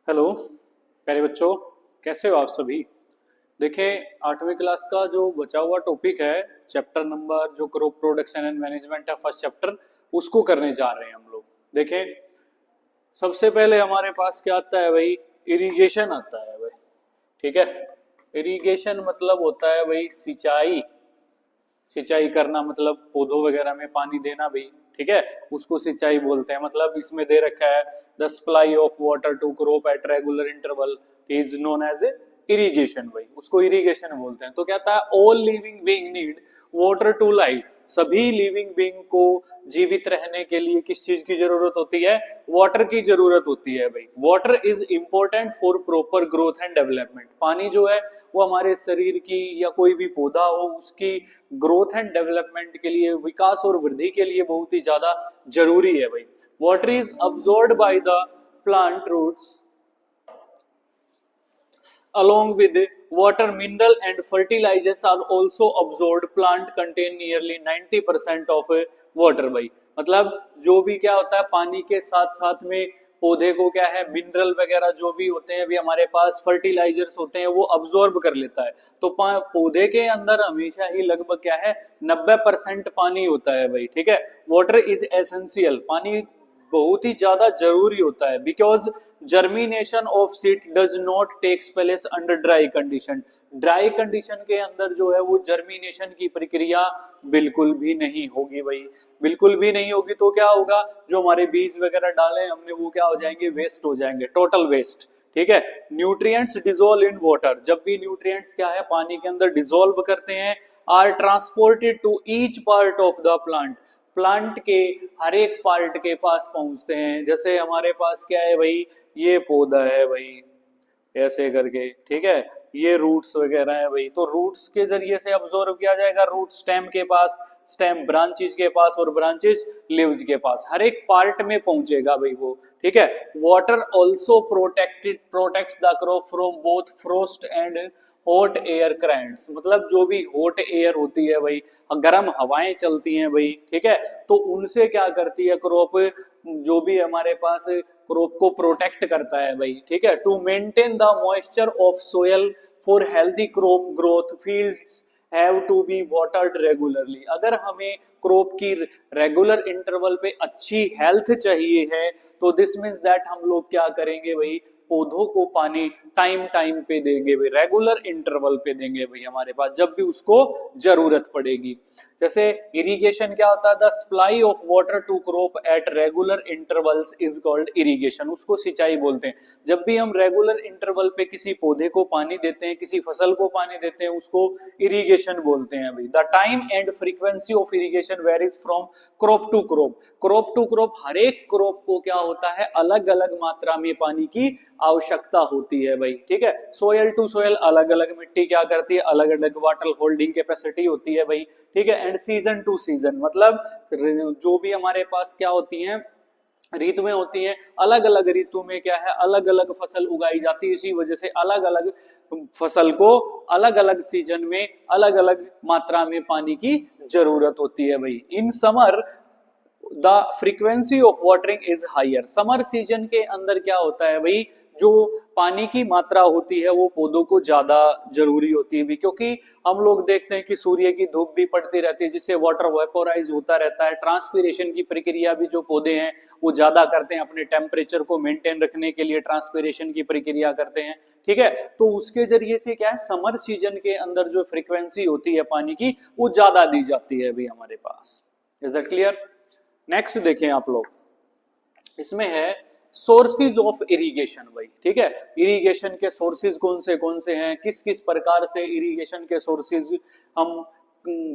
Hello प्यारे बच्चों, कैसे हो आप सभी। देखें, 8वीं क्लास का जो बचा हुआ टॉपिक है, चैप्टर नंबर जो क्रॉप प्रोडक्शन एंड मैनेजमेंट है, फर्स्ट चैप्टर, उसको करने जा रहे हैं हम लोग। देखें, सबसे पहले हमारे पास क्या आता है भाई, इरिगेशन आता है भाई। ठीक है, इरिगेशन मतलब होता है भाई सिंचाई। सिंचाई करना मतलब पौधों वगैरह में पानी देना भी। ठीक है, उसको सिंचाई बोलते हैं। मतलब इसमें दे रखा है the supply of water to crop at regular interval is known as a irrigation. भाई उसको इरिगेशन बोलते हैं। तो कहता है all living being need water to live. सभी लिविंग बीइंग को जीवित रहने के लिए किस चीज की जरूरत होती है? वाटर की जरूरत होती है भाई। Water is important for proper growth and development. पानी जो है वो हमारे शरीर की या कोई भी पौधा हो उसकी ग्रोथ एंड डेवलपमेंट के लिए, विकास और वृद्धि के लिए बहुत ही ज्यादा जरूरी है भाई। Water is absorbed by the plant roots along with water, mineral and fertilizers are also absorbed. Plant contain nearly 90% of water भाई। मतलब जो भी क्या होता है, पानी के साथ साथ में पौधे को क्या है, मिनरल वगैरह जो भी होते हैं, भी हमारे पास फर्टिलाइजर्स होते हैं, वो अब्सॉर्ब कर लेता है। तो पौधे के अंदर हमेशा ही लगभग क्या है, 90% पानी होता है भाई। ठीक है, वाटर इज एसेंशियल। पानी बहुत ही ज्यादा जरूरी होता है। Because germination of seed does not takes place under dry condition. Dry condition के अंदर जो है वो जर्मिनेशन की प्रक्रिया बिल्कुल भी नहीं होगी भाई, बिल्कुल भी नहीं होगी। तो क्या होगा, जो हमारे बीज वगैरह डाले हमने वो क्या हो जाएंगे, वेस्ट हो जाएंगे, टोटल वेस्ट। ठीक है, न्यूट्रिएंट्स डिसॉल्व इन वाटर। जब भी न्यूट्रिएंट्स क्या है पानी के अंदर डिसॉल्व करते हैं, are transported to each part of the plant. Plant के हर एक पार्ट के पास पहुंचते हैं। जैसे हमारे पास क्या है भाई, ये पौधा है भाई, ऐसे करके। ठीक है, ये रूट्स वगैरह है भाई, तो रूट्स के जरिए से अब्सॉर्ब किया जाएगा। रूट स्टेम के पास, स्टेम ब्रांचेस के पास, और ब्रांचेस लीव्स के पास, हर एक पार्ट में पहुंचेगा भाई वो। ठीक है, water also protects the crop from both frost and hot air currents. मतलब जो भी हॉट एयर होती है भाई, गर्म हवाएं चलती हैं भाई, ठीक है, तो उनसे क्या करती है क्रॉप, जो भी हमारे पास क्रॉप को प्रोटेक्ट करता है भाई। ठीक है, to maintain the moisture of soil for healthy crop growth fields have to be watered regularly. अगर हमें क्रॉप की रेगुलर इंटरवल पे अच्छी हेल्थ चाहिए है, तो दिस मीन्स दैट हम लोग क्या करेंगे भाई, पौधों को पानी टाइम टाइम पे देंगे भाई, रेगुलर इंटरवल पे देंगे भाई हमारे पास, जब भी उसको जरूरत पड़ेगी। जैसे इरिगेशन क्या होता है, the supply of water to crop at regular intervals is called irrigation. उसको सिंचाई बोलते हैं। जब भी हम रेगुलर इंटरवल पे किसी पौधे को पानी देते हैं, किसी फसल को पानी देते हैं, उसको इरिगेशन बोलते हैं भाई। The time and frequency of irrigation varies from crop to crop. Crop to crop, हर एक क्रॉप को क्या होता है, अलग अलग मात्रा में पानी की आवश्यकता होती है भाई। ठीक है, सोयल टू सोयल, अलग अलग मिट्टी क्या करती है, अलग अलग वाटर होल्डिंग कैपेसिटी होती है भाई। ठीक है, एंड सीजन टू सीजन, मतलब जो भी हमारे पास क्या होती हैं, ऋतुएं होती हैं, अलग अलग ऋतु में क्या है, अलग अलग फसल उगाई जाती है। इसी वजह से अलग अलग फसल को अलग अलग सीजन में अलग अलग मात्रा में पानी की जरूरत होती है भाई। In summer the frequency of watering is higher. Summer season के अंदर क्या होता है भाई, जो पानी की मात्रा होती है वो पौधों को ज्यादा जरूरी होती है भी, क्योंकि हम लोग देखते हैं कि सूर्य की धूप भी पड़ती रहती है, जिससे वाटर वेपोराइज होता रहता है। ट्रांसपीरेशन की प्रक्रिया भी जो पौधे हैं वो ज्यादा करते हैं, अपने टेम्परेचर को मेंटेन रखने के लिए ट्रांसपीरेशन की प्रक्रिया करते हैं। ठीक है, तो उसके जरिए से क्या है, समर सीजन के अंदर जो फ्रीक्वेंसी होती है पानी की वो ज्यादा दी जाती है अभी हमारे पास। Is that clear? नेक्स्ट देखें आप लोग, इसमें है सोर्सेज ऑफ इरिगेशन भाई। ठीक है, इरिगेशन के सोर्सेज कौन से हैं, किस किस प्रकार से इरिगेशन के सोर्सेज हम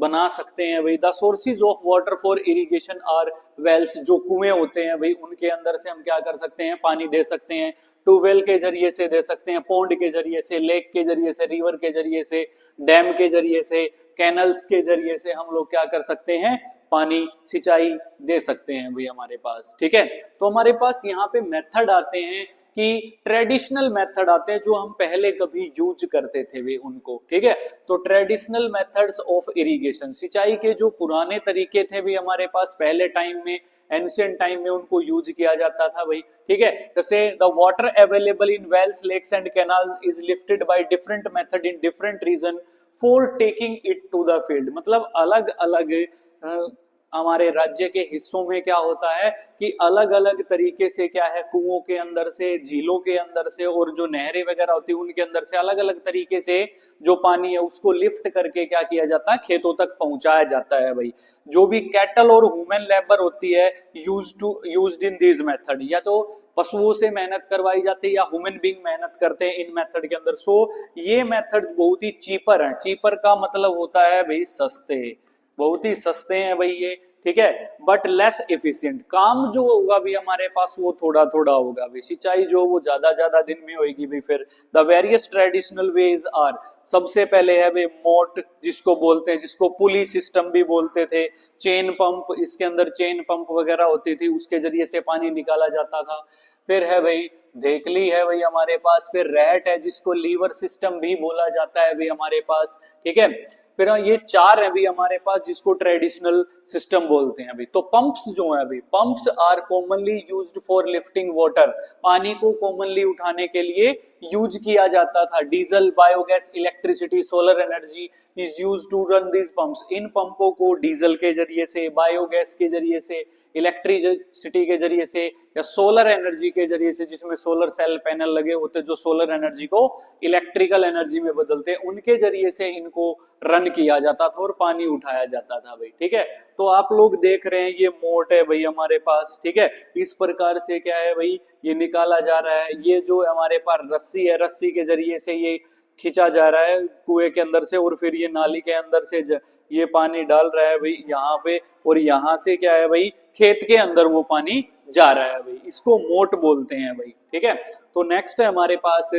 बना सकते हैं भाई। The sources of water for irrigation are wells. जो कुएं होते हैं भाई, उनके अंदर से हम क्या कर सकते हैं, पानी दे सकते हैं। ट्यूबवेल के जरिए से दे सकते हैं, पोंड के जरिए से, लेक के जरिए से, रिवर के जरिए से, डैम के जरिए से, कैनल्स के जरिए से हम लोग क्या कर सकते हैं, पानी सिंचाई दे सकते हैं भाई हमारे पास। ठीक है, तो हमारे पास यहाँ पे मेथड आते हैं कि ट्रेडिशनल मेथड आते हैं जो हम पहले कभी यूज करते थे वे उनको, ठीक है। तो ट्रेडिशनल मेथड्स ऑफ इरिगेशन, सिंचाई के जो पुराने तरीके थे भी हमारे पास पहले टाइम में, एंशिएंट टाइम में उनको यूज किया जाता था भाई, ठीक है। जैसे the water available in wells, lakes and canals is lifted by different method in different region for taking it to the field. मतलब अलग अलग हमारे राज्य के हिस्सों में क्या होता है कि अलग अलग तरीके से क्या है, कुओं के अंदर से, झीलों के अंदर से, और जो नहरें वगैरह होती है उनके अंदर से अलग अलग तरीके से जो पानी है उसको लिफ्ट करके क्या किया जाता है, खेतों तक पहुंचाया जाता है भाई। जो भी कैटल और ह्यूमन लेबर होती है यूज्ड इन दिस मेथड, या तो पशुओं से मेहनत करवाई जाती है या ह्यूमन बीइंग मेहनत करते हैं इन मेथड के अंदर। सो ये मेथड बहुत ही चीपर है। चीपर का मतलब होता है भाई सस्ते, बहुत ही सस्ते हैं भाई ये, ठीक है। बट लेस एफिशिएंट, काम जो होगा भी हमारे पास वो थोड़ा थोड़ा होगा भी, सिंचाई जो वो ज्यादा दिन में होगी भी। फिर the various traditional ways are, सबसे पहले है भाई मोट जिसको बोलते हैं, जिसको पुली सिस्टम भी बोलते थे, चेन पंप, इसके अंदर चेन पंप वगैरह होती थी, उसके जरिए से पानी निकाला जाता था। फिर है भाई धेकली है भाई हमारे पास, फिर रैट है जिसको लीवर सिस्टम भी बोला जाता है भाई हमारे पास, ठीक है। फिर ये चार है भी हमारे पास जिसको ट्रेडिशनल सिस्टम बोलते हैं अभी। तो पंप्स जो है अभी, pumps are commonly used for lifting water, पानी को कॉमनली उठाने के लिए यूज किया जाता था। Diesel, biogas, electricity, solar energy is used to run these pumps. इन पंपों को डीजल के जरिए से, बायोगैस के जरिए से, इलेक्ट्रिसिटी के जरिए से, या सोलर एनर्जी के जरिए से, जिसमें सोलर सेल पैनल लगे होते जो सोलर एनर्जी को इलेक्ट्रिकल एनर्जी में बदलते हैं, उनके जरिए से इनको रन किया जाता था और पानी उठाया जाता था भाई, ठीक है। तो आप लोग देख रहे हैं ये मोट है भाई हमारे पास, ठीक है। इस प्रकार से क्या है भाई ये निकाला जा रहा है। ये जो हमारे पास रस्सी है, रस्सी के जरिए से ये खींचा जा रहा है कुएं के अंदर से, और फिर ये नाली के अंदर से ये पानी डाल रहा है भाई यहाँ पे, और यहाँ से क्या है भाई खेत के अंदर वो पानी जा रहा है भाई। इसको मोट बोलते हैं भाई, ठीक है। तो नेक्स्ट है हमारे पास,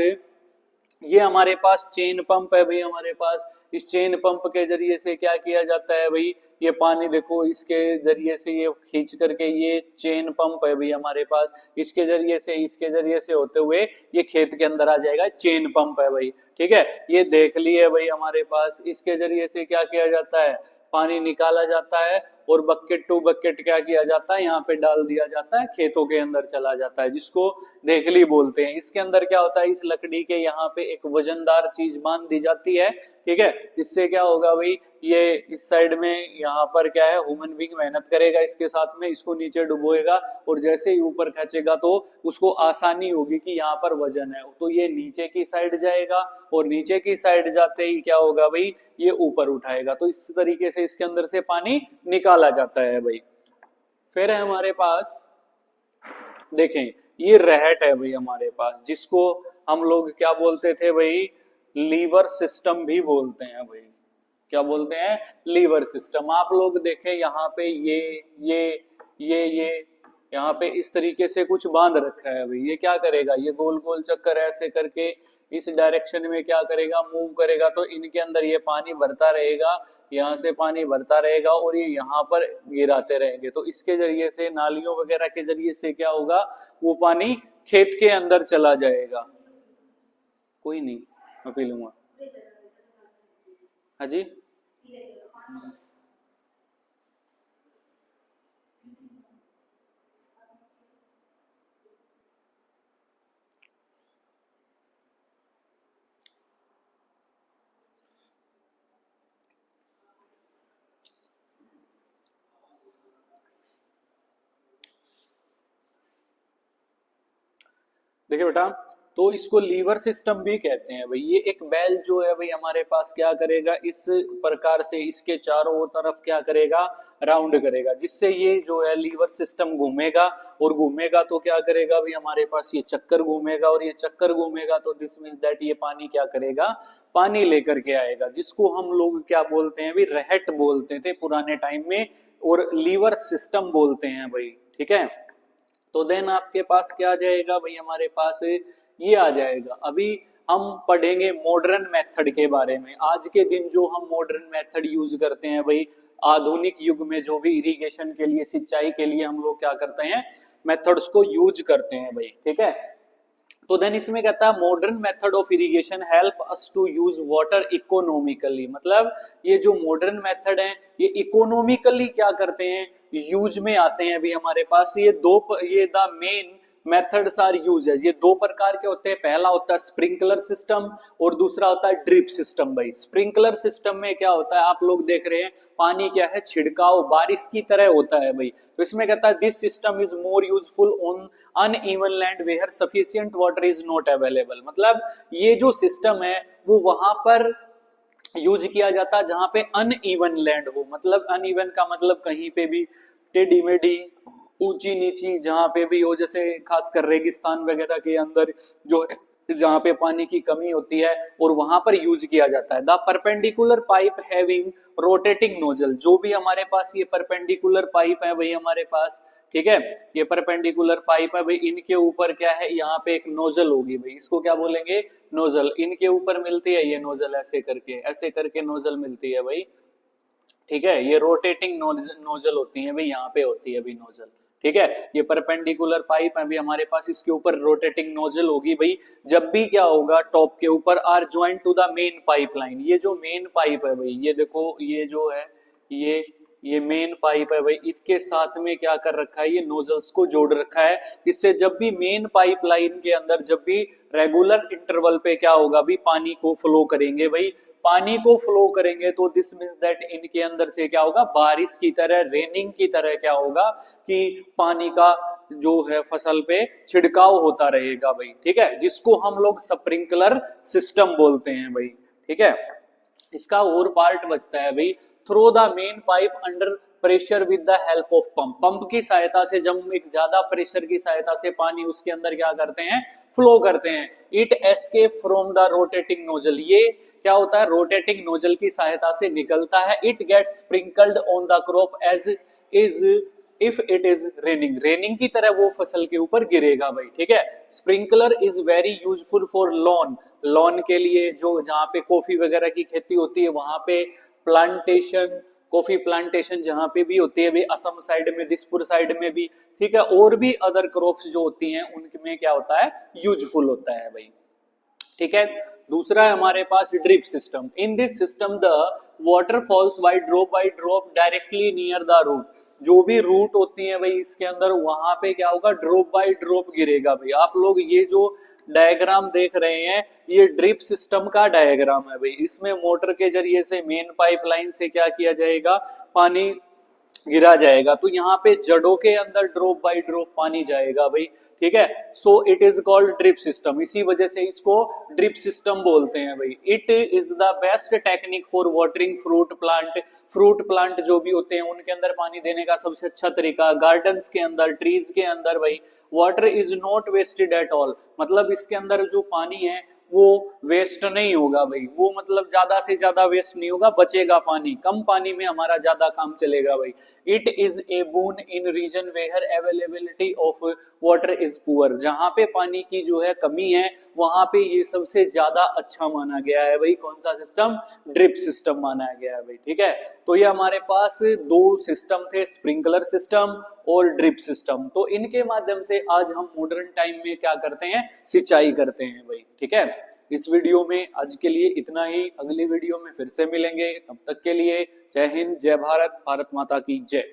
ये हमारे पास चेन पंप है भाई हमारे पास। इस चेन पंप के जरिए से क्या किया जाता है भाई, ये पानी देखो इसके जरिए से ये खींच करके, ये चेन पंप है भाई हमारे पास, इसके जरिए से होते हुए ये खेत के अंदर आ जाएगा, चेन पंप है भाई, ठीक है। ये देख लिए भाई हमारे पास, इसके जरिए से क्या किया जाता है, पानी निकाला जाता है, और बकेट टू बकेट क्या किया जाता है, यहाँ पे डाल दिया जाता है, खेतों के अंदर चला जाता है, जिसको धेकली बोलते हैं। इसके अंदर क्या होता है, इस लकड़ी के यहाँ पे एक वजनदार चीज बांध दी जाती है, ठीक है। इससे क्या होगा भाई, ये इस साइड में यहाँ पर क्या है, ह्यूमन बीइंग मेहनत करेगा इसके साथ में, इसको नीचे डुबोएगा, और जैसे ही ऊपर खींचेगा तो उसको आसानी होगी कि यहाँ पर वजन है, तो ये नीचे की साइड जाएगा, और नीचे की साइड जाते ही क्या होगा भाई, ये ऊपर उठाएगा। तो इस तरीके से इसके अंदर से पानी निकाला जाता है भाई। फिर है हमारे पास, देखें ये रहट है भाई हमारे पास, जिसको हम लोग क्या बोलते थे भाई, लीवर सिस्टम भी बोलते हैं भाई। क्या बोलते हैं, लीवर सिस्टम। आप लोग देखें यहाँ पे ये यहाँ पे इस तरीके से कुछ बांध रखा है भाई। ये क्या करेगा, ये गोल गोल चक्कर ऐसे करके इस डायरेक्शन में क्या करेगा, मूव करेगा, तो इनके अंदर ये पानी भरता रहेगा, यहाँ से पानी भरता रहेगा, और ये यहाँ पर गिराते रहेंगे। तो इसके जरिए से, नालियों वगैरह के जरिए से क्या होगा, वो पानी खेत के अंदर चला जाएगा। कोई नहीं, मैं पी लूंगा। हाँ जी, देखिए बेटा, तो इसको लीवर सिस्टम भी कहते हैं भाई। ये एक बैल जो है भाई हमारे पास क्या करेगा, इस प्रकार से इसके चारों तरफ क्या करेगा, राउंड करेगा, जिससे ये जो है लीवर सिस्टम घूमेगा, और घूमेगा तो क्या करेगा भाई हमारे पास ये चक्कर घूमेगा, और ये चक्कर घूमेगा तो दिस मीन्स दैट ये पानी क्या करेगा, पानी लेकर के आएगा, जिसको हम लोग क्या बोलते हैं भाई, रहट बोलते थे पुराने टाइम में, और लीवर सिस्टम बोलते हैं भाई, ठीक है। तो देन आपके पास क्या आ जाएगा भाई, हमारे पास ये आ जाएगा। अभी हम पढ़ेंगे मॉडर्न मेथड के बारे में। आज के दिन जो हम मॉडर्न मेथड यूज करते हैं भाई, आधुनिक युग में जो भी इरिगेशन के लिए, सिंचाई के लिए हम लोग क्या करते हैं, मेथड्स को यूज करते हैं भाई, ठीक है। तो देन इसमें कहता है modern method of irrigation help us to use water economically, मतलब ये जो मॉडर्न मेथड है ये इकोनॉमिकली क्या करते हैं, यूज में आते हैं। अभी हमारे पास ये the main methods are uses, ये दो प्रकार के होते हैं। पहला होता है स्प्रिंकलर सिस्टम और दूसरा होता है ड्रिप सिस्टम। भाई स्प्रिंकलर सिस्टम में क्या होता है, आप लोग देख रहे हैं पानी क्या है, छिड़काव बारिश की तरह होता है भाई। तो इसमें कहता है this system is more useful on uneven land where sufficient water is not available, मतलब ये जो सिस्टम है वो वहां पर यूज किया जाता है जहां पे अनइवन लैंड हो, मतलब अनइवन का मतलब कहीं पे भी टेढ़ी मेढ़ी ऊंची नीची जहां पे भी हो, जैसे खासकर रेगिस्तान वगैरह के अंदर जो जहां पे पानी की कमी होती है और वहां पर यूज किया जाता है। The perpendicular pipe having rotating nozzle, जो भी हमारे पास ये परपेंडिकुलर पाइप है भाई हमारे पास, ठीक है, ये परपेंडिकुलर पाइप है भाई, इनके ऊपर क्या है, यहाँ पे एक नोजल होगी भाई, इसको क्या बोलेंगे, नोजल। इनके ऊपर मिलती है ये नोजल, ऐसे करके नोजल मिलती है भाई, ठीक है। ये रोटेटिंग नोजल होती है भाई, यहाँ पे होती है भाई नोजल, ठीक है। ये परपेंडिकुलर पाइप है भी हमारे पास, इसके ऊपर रोटेटिंग नोजल होगी भाई। जब भी क्या होगा, टॉप के ऊपर are joint to the main pipeline, ये जो मेन पाइप है भाई, ये देखो ये जो है ये मेन पाइप है भाई, इसके साथ में क्या कर रखा है, ये नोजल्स को जोड़ रखा है। इससे जब भी मेन पाइपलाइन के अंदर जब भी रेगुलर इंटरवल पे क्या होगा भी, पानी को फ्लो करेंगे भाई, पानी को फ्लो करेंगे तो दिस मीन्स दैट इनके अंदर से क्या होगा, बारिश की तरह, रेनिंग की तरह क्या होगा कि पानी का जो है फसल पे छिड़काव होता रहेगा भाई, ठीक है, जिसको हम लोग स्प्रिंकलर सिस्टम बोलते हैं भाई, ठीक है। इसका और पार्ट बचता है भाई, through the main pipe under pressure with the help of pump, pump की सहायता से, जब एक ज्यादा प्रेशर की सहायता से पानी उसके अंदर क्या करते हैं, फ्लो करते हैं। It escape from the rotating nozzle, ये क्या होता है, रोटेटिंग नोजल की सहायता से निकलता है। It gets sprinkled on the crop as is if it is raining, raining की तरह वो फसल के ऊपर गिरेगा भाई, ठीक है। Sprinkler is very useful for lawn, lawn के लिए, जो जहाँ पे कॉफी वगैरह की खेती होती है वहां पे प्लांटेशन, कॉफी प्लांटेशन जहां पे भी होती है भी, असम साइड में, दिसपुर साइड में भी, ठीक है, और भी अदर क्रॉप्स जो होती हैं उनमें क्या होता है, यूजफुल होता है भाई, ठीक है। दूसरा है हमारे पास drip system. In this system the water falls by drop directly near the root, जो भी रूट होती है भाई इसके अंदर, वहां पे क्या होगा, ड्रॉप बाय ड्रॉप गिरेगा भाई। आप लोग ये जो डायग्राम देख रहे हैं ये ड्रिप सिस्टम का डायग्राम है भाई, इसमें मोटर के जरिए से मेन पाइपलाइन से क्या किया जाएगा, पानी गिरा जाएगा, तो यहाँ पे जड़ों के अंदर ड्रॉप बाय ड्रॉप पानी जाएगा भाई, ठीक है। So it is called drip system, इसी वजह से इसको ड्रिप सिस्टम बोलते हैं भाई। It is the best technique for watering fruit plant, fruit plant जो भी होते हैं उनके अंदर पानी देने का सबसे अच्छा तरीका, गार्डन्स के अंदर, ट्रीज के अंदर भाई। Water is not wasted at all, मतलब इसके अंदर जो पानी है वो वेस्ट नहीं होगा भाई, वो मतलब ज्यादा से ज्यादा वेस्ट नहीं होगा, बचेगा पानी, कम पानी में हमारा ज्यादा काम चलेगा भाई। It is a boon in region where availability of water is poor, जहां पे पानी की जो है कमी है वहां पे ये सबसे ज्यादा अच्छा माना गया है भाई, कौन सा सिस्टम, ड्रिप सिस्टम माना गया है भाई, ठीक है। तो ये हमारे पास दो सिस्टम थे, स्प्रिंकलर सिस्टम और ड्रिप सिस्टम। तो इनके माध्यम से आज हम मॉडर्न टाइम में क्या करते हैं, सिंचाई करते हैं भाई, ठीक है। इस वीडियो में आज के लिए इतना ही, अगली वीडियो में फिर से मिलेंगे, तब तक के लिए जय हिंद, जय भारत, भारत माता की जय।